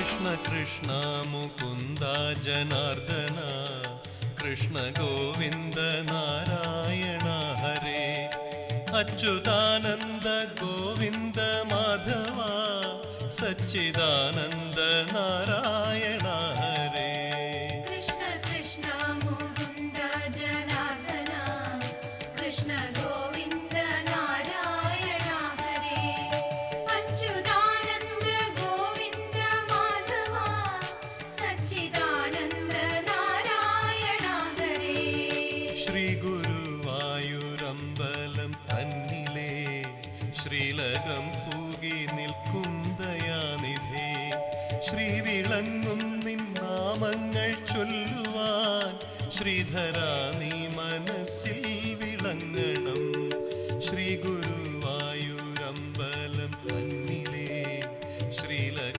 कृष्ण कृष्ण मुकुन्द जनार्दन कृष्ण गोविन्द नारायण हरे अच्युतानन्द गोविन्द माधव सच्चिदानन्द नारायण हरे कृष्ण कृष्ण मुकुन्द जनार्दन कृष्ण गोविन्द नारायण हरे अच्युतानन्द गोविन्द माधव सच्चिदानन्द नारायण हरे श्री गुरुवायूरമ്പലം തന്നിലേ ശ്രീലകം പൂകി നിൽക്കുന്തയാനിധേ ശ്രീ വിളങ്ങും നിൻ നാമങ്ങൾ ചൊല്ലുവാൻ ശ്രീധരാ നീ മനസ്സിൽ